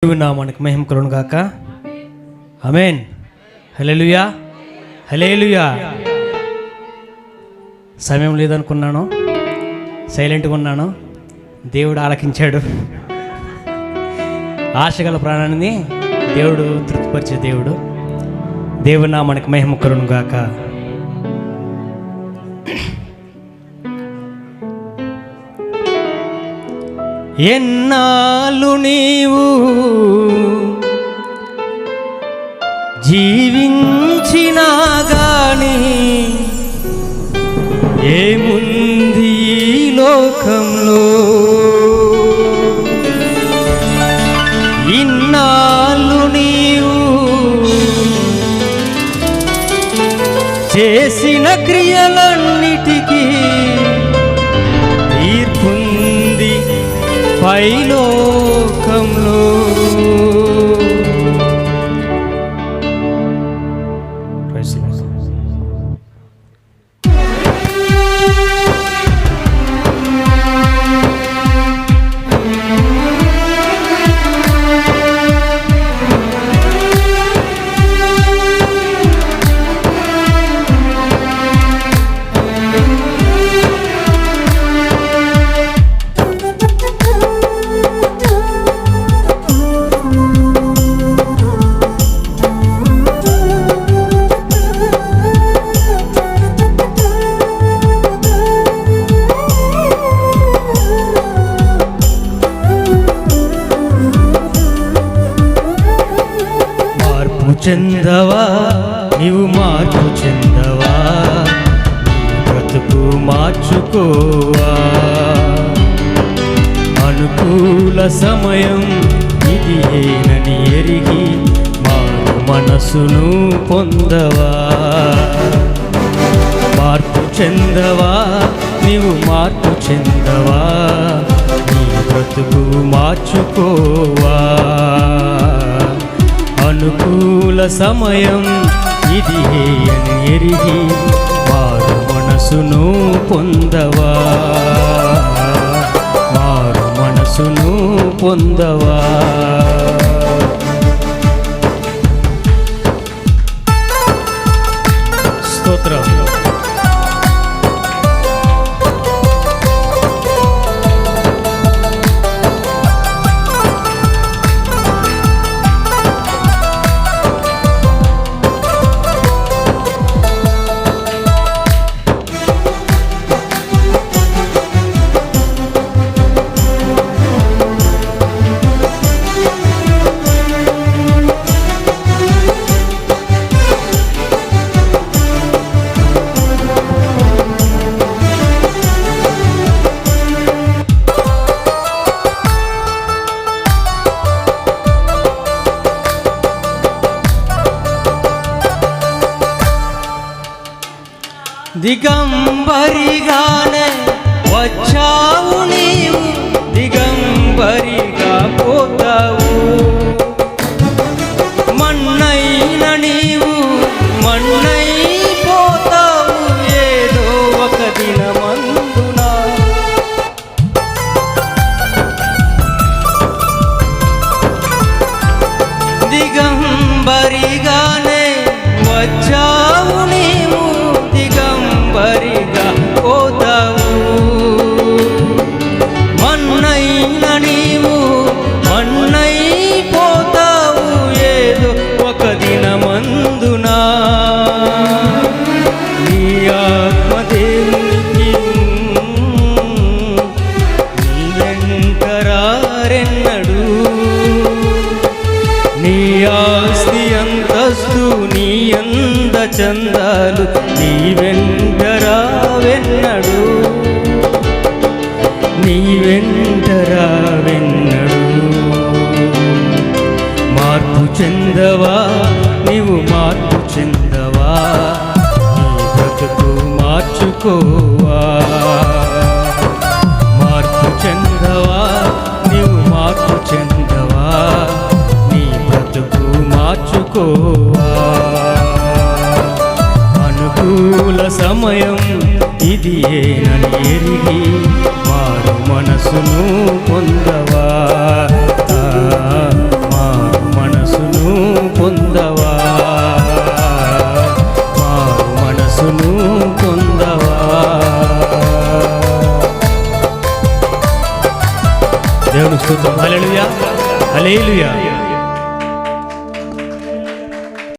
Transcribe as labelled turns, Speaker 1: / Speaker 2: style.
Speaker 1: నామానికి మహిమ కలుగును గాక. ఆమేన్. హల్లెలూయా, హల్లెలూయా. సమయం లేదనుకున్నాను, సైలెంట్గా ఉన్నాను. దేవుడు ఆలకించాడు. ఆశగల ప్రాణాన్ని దేవుడు తృప్తిపరిచే దేవుడు. దేవుని నామానికి మహిమ కలుగును గాక. ఎన్నాళ్ళు నీవు జీవించినా గాని ఏముంది ఈ లోకంలో, ఇన్నాళ్ళు నీవు చేసిన క్రియలన్నిటికీ తీర్పుంది పైలోకంలో. చెందవా నీవు, మార్పు చెందవా, బ్రతుకు మార్చుకోవా. అనుకూల సమయం ఇది ఏనని ఎరిగి మారు మనసును పొందవా. మార్పు చెందవా నీవు, మార్పు చెందవా, నీ బ్రతుకు మార్చుకోవా. అనుకూల సమయం ఇది అని ఎరిగి మారు మనసును పొందవా, మారు మనసును పొందవా. స్తోత్రం. దిగంబరిగానే వచ్చావు నీవు, దిగంబరిగా పోతావు. మన్నైన నీవు మన్నైపోతావు ఏదో ఒక దినమందున. దిగంబరిగానే వచ్చావు నీవు, దిగంబరిగా పోతావు. మన్నైన నీవు మన్నైపోతావు ఏదో ఒక దినమందున. నీ ఆత్మదేవునికి నీ వెంటరారెన్నడు, నీ ఆస్తి అంతస్తు నీ అంద చందాలు నీ వెంటరావెన్నడు, నీ వెంటరావెన్నడు. మార్పు చెందవా నీవు, మార్పు చెందవా, నీ బ్రతుకు మార్చుకోవా. మార్పు చెందవా నీవు, మార్పు చెందవా, నీ బ్రతుకు మార్చుకోవా. అనుకూల సమయం ఇది ఏనని ఎరిగి మారు మనసును పొందవా. దేవునికి స్తోత్రం. హల్లెలూయా, హల్లెలూయా.